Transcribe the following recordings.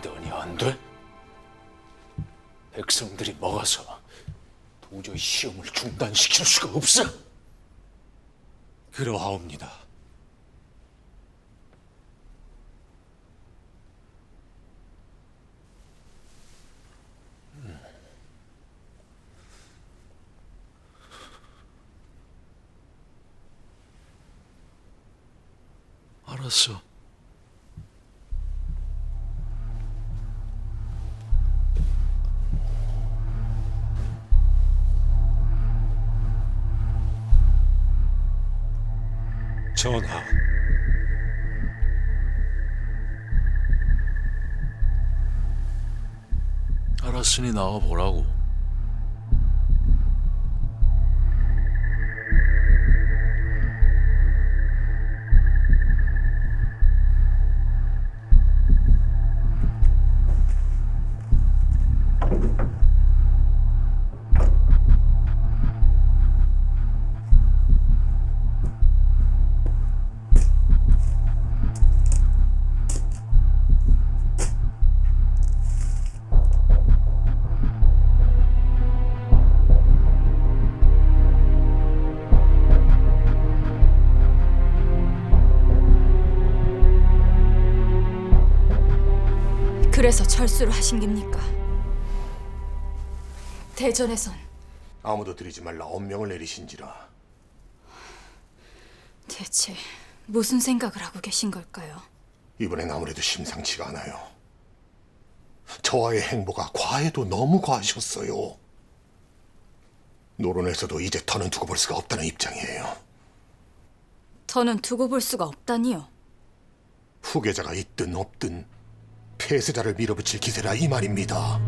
너니 안 돼? 백성들이 먹어서 도저히 시험을 중단시킬 수가 없어. 그러하옵니다. 알았어. 전하, 알았으니 나와 보라고. 그래서 철수를 하신 겁니까? 대전에선 아무도 들이지 말라 엄명을 내리신지라. 대체 무슨 생각을 하고 계신 걸까요? 이번엔 아무래도 심상치가 않아요. 저와의 행보가 과해도 너무 과하셨어요. 노론에서도 이제 터는 두고 볼 수가 없다는 입장이에요. 더는 두고 볼 수가 없다니요. 후계자가 있든 없든 폐쇄자를 밀어붙일 기세라 이 말입니다.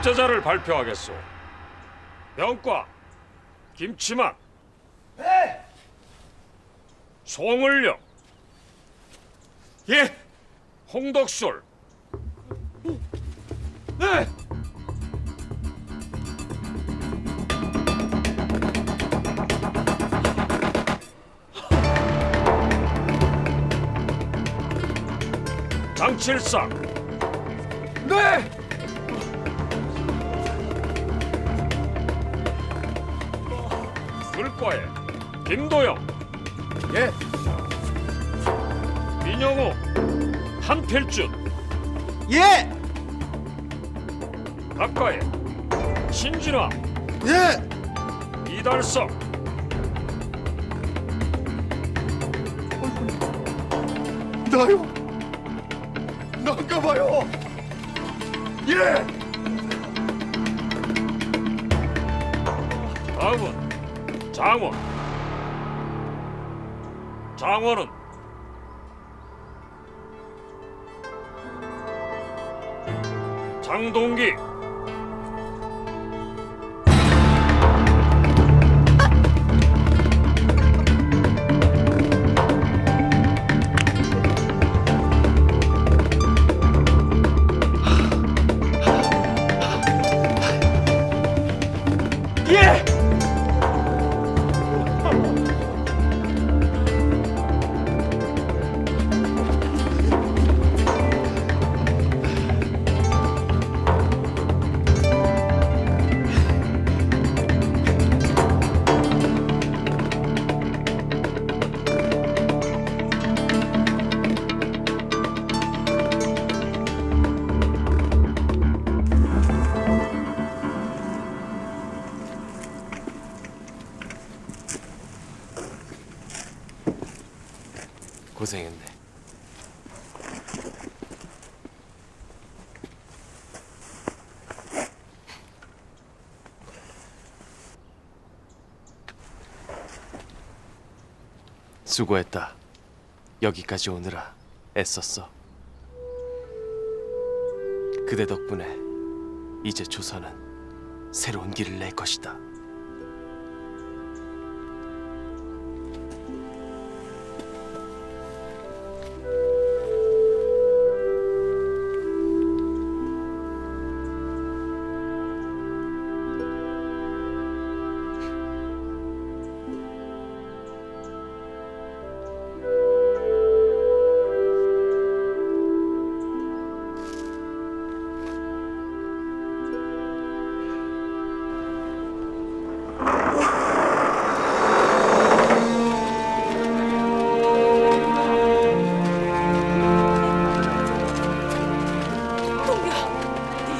흑제자를 발표하겠소. 병과 김치만, 송을령, 예, 홍덕술, 네. 장칠상, 네. 물과의 김도영, 예, 민영호, 한필준, 예, 박과의 신진화, 예. 이달성, 나요? 난가봐요. 예. 다음은 장원. 장원은 장동기, 예. 고생했네. 수고했다. 여기까지 오느라 애썼어. 그대 덕분에 이제 조선은 새로운 길을 낼 것이다.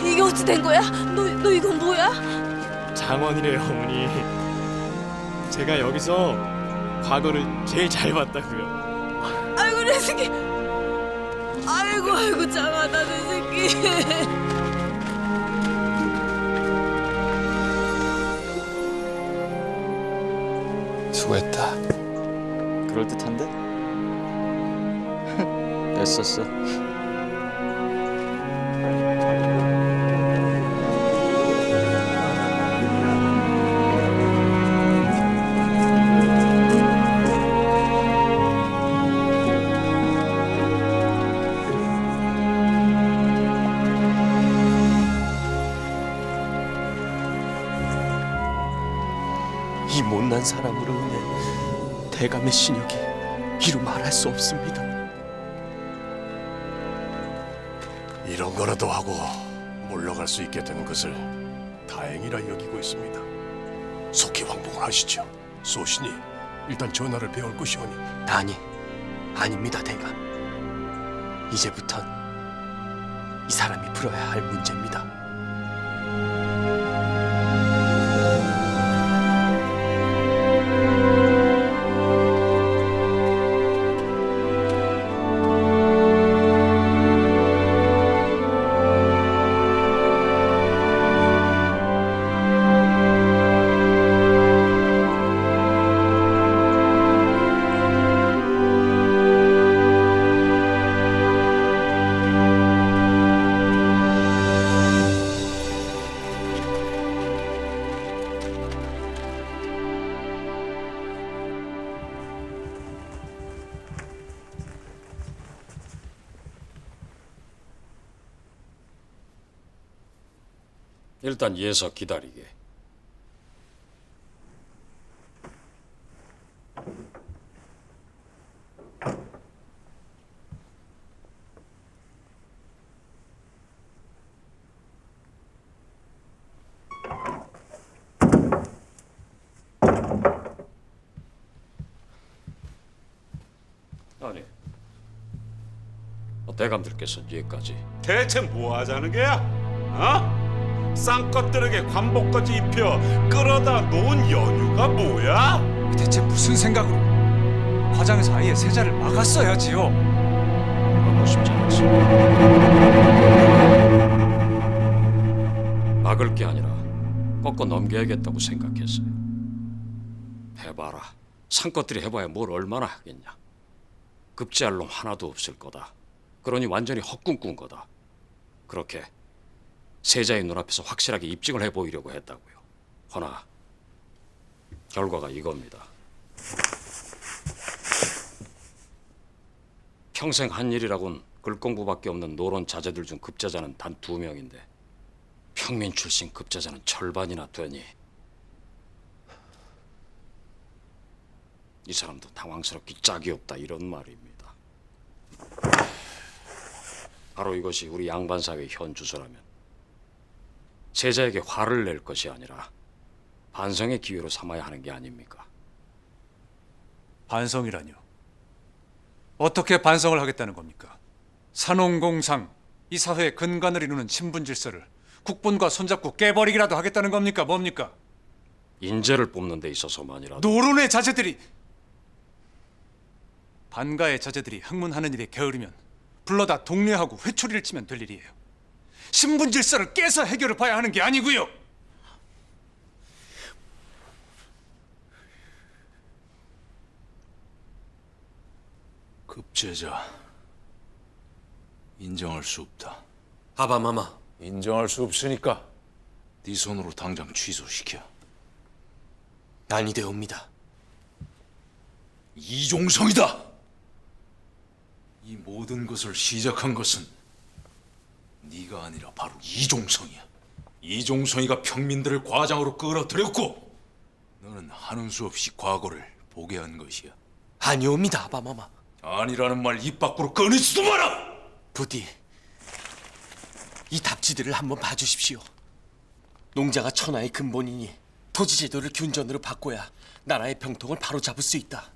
이게 어찌 된 거야? 너 이건 뭐야? 장원이래요, 어머니. 제가 여기서 과거를 제일 잘 봤다고요. 아이고 내 새끼. 아이고 장하다 내 새끼. 수고했다. 그럴듯한데? 애썼어. 이 못난 사람으로 인해 대감의 신역이 이루 말할 수 없습니다. 이런 거라도 하고 물러갈 수 있게 된 것을 다행이라 여기고 있습니다. 속히 왕복을 하시죠. 소신이 일단 전하를 배울 것이오니. 아닙니다, 대감. 이제부턴 이 사람이 풀어야 할 문제입니다. 일단 예서 기다리게. 아니, 대감들께서 여기까지 대체 뭐 하자는 게야? 어? 쌍꺼들에게 관복까지 입혀 끌어다 놓은 연유가 뭐야? 대체 무슨 생각으로 화장에서 아예 세자를 막았어야지요. 하고 싶지 않지. 막을 게 아니라 꺾어 넘겨야겠다고 생각했어요. 해봐라. 상것들이 해봐야 뭘 얼마나 하겠냐. 급제할 놈 하나도 없을 거다. 그러니 완전히 헛꿈꾼 거다. 그렇게 세자의 눈앞에서 확실하게 입증을 해보이려고 했다고요. 허나 결과가 이겁니다. 평생 한 일이라곤 글 공부밖에 없는 노론 자제들 중 급제자는 단 2명인데 평민 출신 급제자는 절반이나 되니 이 사람도 당황스럽기 짝이 없다 이런 말입니다. 바로 이것이 우리 양반사회의 현 주소라면 세자에게 화를 낼 것이 아니라 반성의 기회로 삼아야 하는 게 아닙니까? 반성이라뇨? 어떻게 반성을 하겠다는 겁니까? 산홍공상, 이 사회의 근간을 이루는 신분 질서를 국본과 손잡고 깨버리기라도 하겠다는 겁니까? 뭡니까? 인재를 뽑는 데 있어서만이라도 노론의 자제들이 반가의 자제들이 학문하는 일에 게으르면 불러다 독려하고 회초리를 치면 될 일이에요. 신분 질서를 깨서 해결을 봐야 하는 게 아니고요. 급제자 인정할 수 없다. 아바마마, 인정할 수 없으니까 네 손으로 당장 취소시켜. 아니되옵니다. 이종성이다. 이 모든 것을 시작한 것은 네가 아니라 바로 이종성이야. 이종성이가 평민들을 과장으로 끌어들였고 너는 하는 수 없이 과거를 보게 한 것이야. 아니옵니다, 아바마마. 아니라는 말 입 밖으로 꺼내지도 마라. 부디 이 답지들을 한번 봐주십시오. 농자가 천하의 근본이니 토지제도를 균전으로 바꿔야 나라의 병통을 바로잡을 수 있다.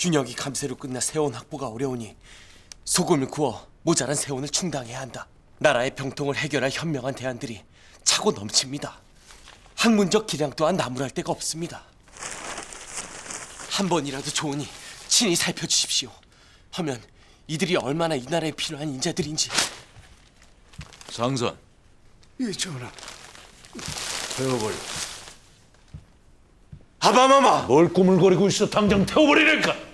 균형이 감세로 끝나 세원 확보가 어려우니 소금을 구워 모자란 세원을 충당해야 한다. 나라의 병통을 해결할 현명한 대안들이 차고 넘칩니다. 학문적 기량 또한 나무랄 데가 없습니다. 한 번이라도 좋으니 친히 살펴주십시오. 하면 이들이 얼마나 이 나라에 필요한 인재들인지. 상선, 예, 전하. 태워버려. 아바마마! 뭘 꾸물거리고 있어? 당장 태워버리라니까.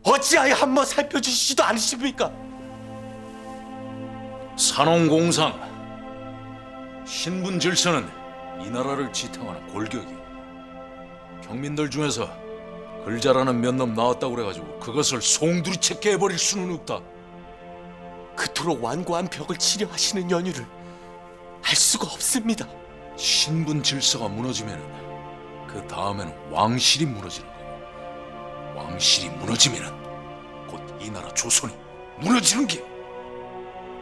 어찌하여 한번 살펴주시지도 않으십니까? 산홍공상 신분 질서는 이 나라를 지탱하는 골격이. 평민들 중에서 글 잘하는 몇 놈 나왔다고 그래가지고 그것을 송두리째 깨버릴 수는 없다. 그토록 완고한 벽을 치려 하시는 연유를 알 수가 없습니다. 신분 질서가 무너지면은 그 다음에는 왕실이 무너지는 거고, 왕실이 무너지면은 곧 이 나라 조선이 무너지는 게.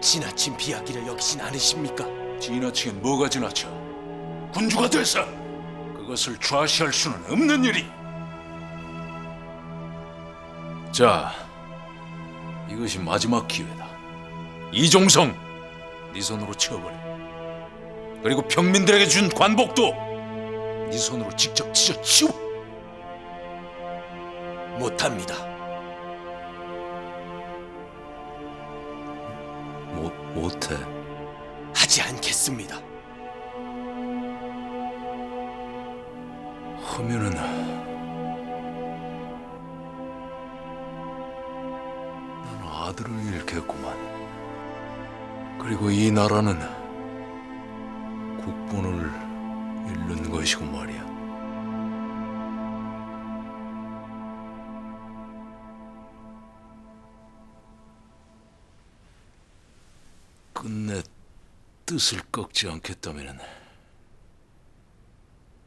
지나친 비약이라 여기진 않으십니까? 지나치긴 뭐가 지나쳐? 군주가 돼서 그것을 좌시할 수는 없는 일이. 자, 이것이 마지막 기회다. 이종성, 네 손으로 치워버려. 그리고 평민들에게 준 관복도 네 손으로 직접 찢어 치워. 못합니다. 못해. 하지 않겠습니다. 하면은 난 아들을 잃겠구만. 그리고 이 나라는 국본을 잃는 것이고 말이야. 끝내 뜻을 꺾지 않겠다면은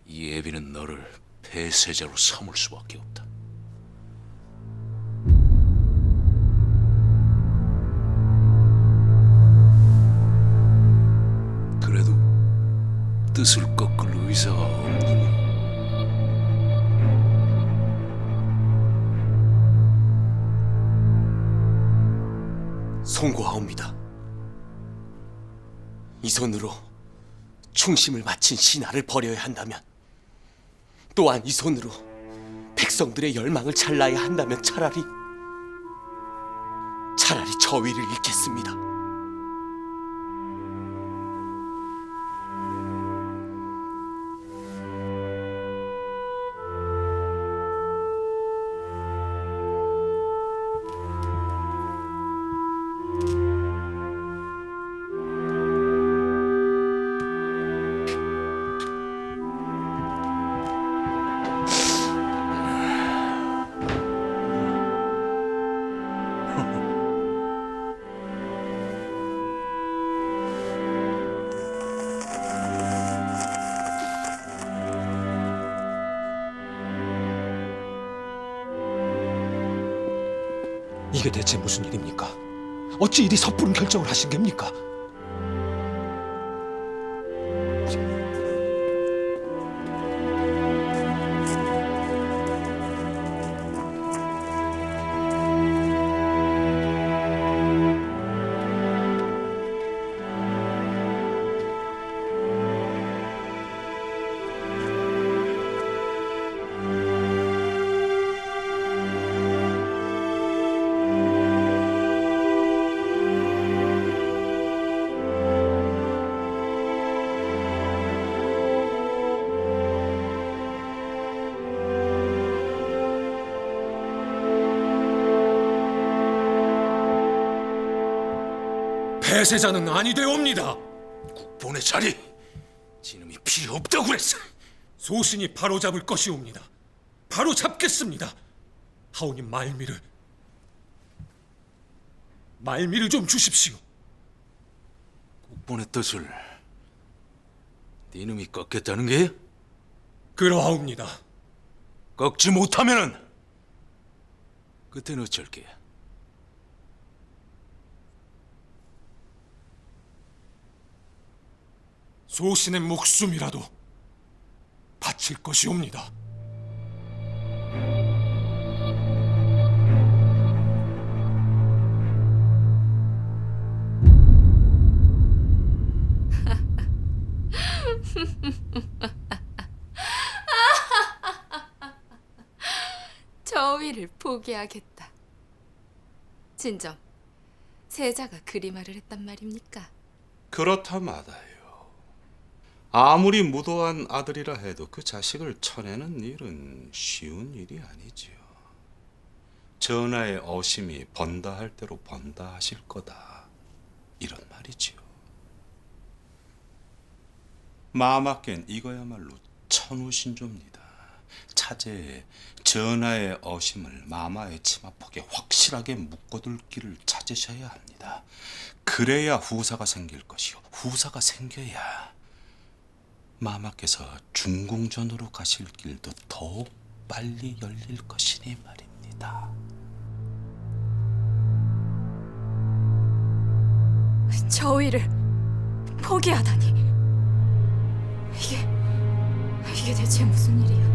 이 애비는 너를 폐쇄자로 삼을 수밖에 없다. 그래도 뜻을 꺾을 의사가 없느냐? 송구하옵니다. 이 손으로 충심을 바친 신하를 버려야 한다면, 또한 이 손으로 백성들의 열망을 잘라야 한다면 차라리 저위를 잃겠습니다. 이게 대체 무슨 일입니까? 어찌 이리 섣부른 결정을 하신 겁니까? 폐쇄자는 아니 되옵니다. 국본의 자리 지놈이 필요 없다고 그랬어. 소신이 바로 잡을 것이옵니다. 바로 잡겠습니다. 하오님 말미를 좀 주십시오. 국본의 뜻을 네놈이 꺾겠다는 게? 그러하옵니다. 꺾지 못하면은 그때는 어쩔 게야? 소신의 목숨이라도 바칠 것이옵니다. 저위를 포기하겠다. 진정, 세자가 그리 말을 했단 말입니까? 그렇다 마다요. 아무리 무도한 아들이라 해도 그 자식을 쳐내는 일은 쉬운 일이 아니지요. 전하의 어심이 번다 할 대로 번다 하실 거다, 이런 말이지요. 마마깬 이거야말로 천우신조입니다. 차제에 전하의 어심을 마마의 치마폭에 확실하게 묶어둘 길을 찾으셔야 합니다. 그래야 후사가 생길 것이요, 후사가 생겨야 마마께서 중궁전으로 가실 길도 더욱 빨리 열릴 것이니 말입니다. 저위를 포기하다니, 이게 대체 무슨 일이야?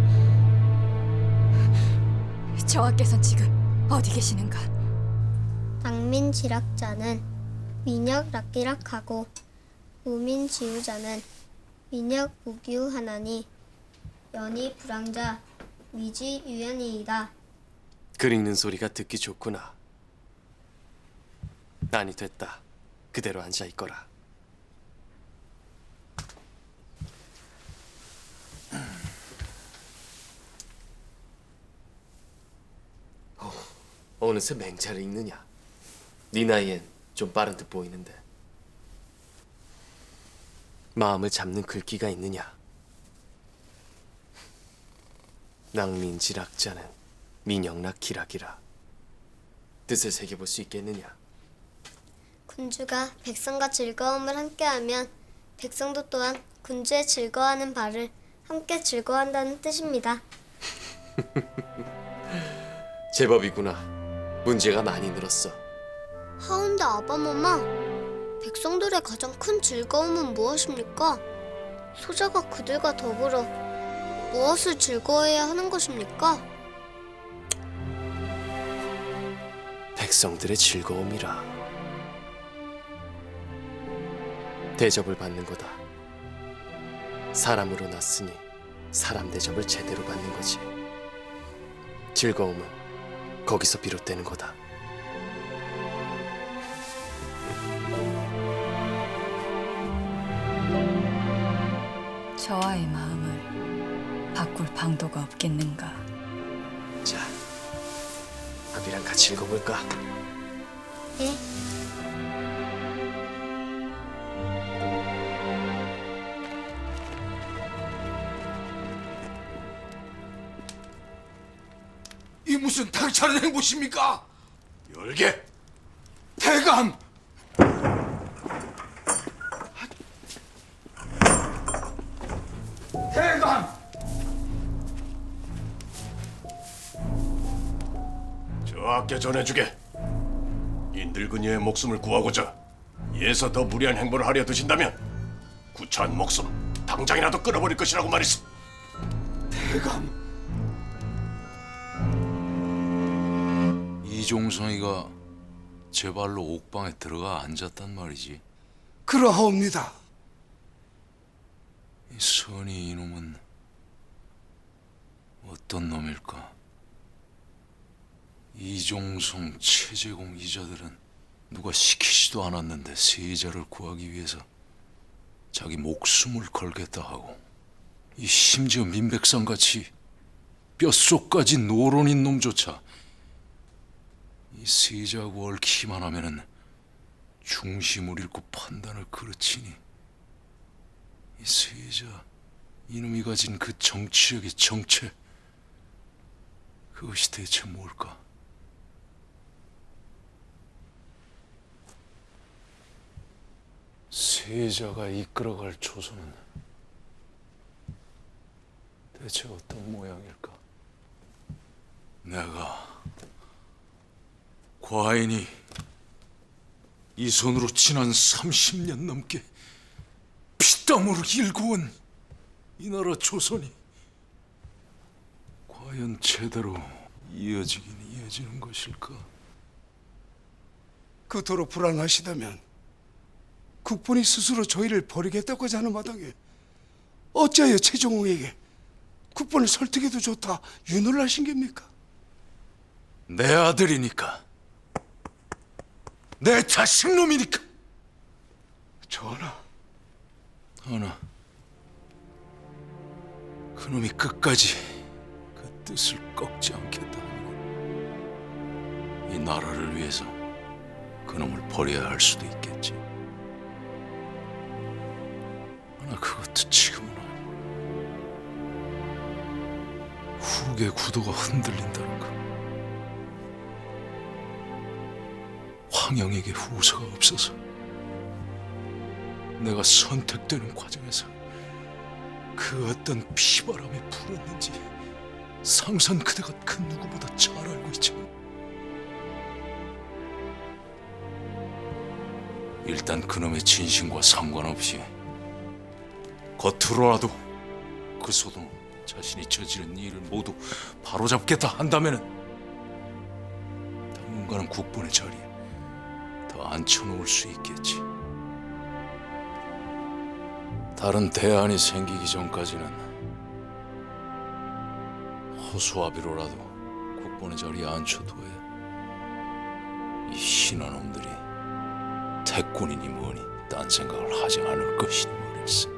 저하께선 지금 어디 계시는가? 낭민지락자는 민혁락기락하고 우민지우자는 민혁무기우하나니 연희 불황자 위지유연이이다. 글 읽는 소리가 듣기 좋구나. 난이 됐다. 그대로 앉아 있거라. 어느새 맹자를 읽느냐? 네 나이엔 좀 빠른 듯 보이는데. 마음을 잡는 글귀가 있느냐? 낭민지락자는 민영락 기락이라. 뜻을 새겨볼 수 있겠느냐? 군주가 백성과 즐거움을 함께하면 백성도 또한 군주의 즐거워하는 바를 함께 즐거워한다는 뜻입니다. 제법이구나. 문제가 많이 늘었어. 하운데 아바마마, 백성들의 가장 큰 즐거움은 무엇입니까? 소자가 그들과 더불어 무엇을 즐거워해야 하는 것입니까? 백성들의 즐거움이라. 대접을 받는 거다. 사람으로 났으니 사람 대접을 제대로 받는 거지. 즐거움은 거기서 비롯되는 거다. 저하의 마음을 바꿀 방도가 없겠는가? 자, 아비랑 같이 읽어볼까? 예. 이 무슨 당차는 행보십니까? 열게. 대감! 대감! 저하께 전해주게. 이 늙은이의 목숨을 구하고자 이에서 더 무리한 행보를 하려 드신다면 구차한 목숨 당장이라도 끊어버릴 것이라고 말이소. 대감! 이종성이가 제 발로 옥방에 들어가 앉았단 말이지. 그러하옵니다. 이 선이 이놈은 어떤 놈일까? 이종성, 최재공 이자들은 누가 시키지도 않았는데 세자를 구하기 위해서 자기 목숨을 걸겠다 하고, 이 심지어 민백상같이 뼛속까지 노론인 놈조차 이 세자하고 얽히기만 하면은 중심을 잃고 판단을 그르치니 이 세자 이놈이 가진 그 정치력의 정체 그것이 대체 뭘까? 세자가 이끌어갈 조선은 대체 어떤 모양일까? 내가 과인이 이 손으로 지난 30년 넘게 피땀으로 일구온 이 나라 조선이 과연 제대로 이어지긴 이어지는 것일까? 그토록 불안하시다면 국본이 스스로 저희를 버리겠다고자 하는 마당에 어찌하여 최종웅에게 국본을 설득해도 좋다 윤호를 하신 겁니까? 내 아들이니까 내 자식놈이니까. 전하, 하나 그놈이 끝까지 그 뜻을 꺾지 않겠다 하면 이 나라를 위해서 그놈을 버려야 할 수도 있겠지. 하나 그것도 지금은 아니고 후계 구도가 흔들린다는 거. 황영에게 후사가 없어서 내가 선택되는 과정에서 그 어떤 피바람에 불었는지 상선 그대가 그 누구보다 잘 알고 있지. 일단 그놈의 진심과 상관없이 겉으로라도 그 소동 자신이 저지른 일을 모두 바로잡겠다 한다면은 당분간은 국본의 자리에 더 앉혀놓을 수 있겠지. 다른 대안이 생기기 전까지는 허수아비로라도 국본의 자리에 앉혀둬야 이 신하놈들이 태꾼이니 뭐니 딴 생각을 하지 않을 것이니 말일세.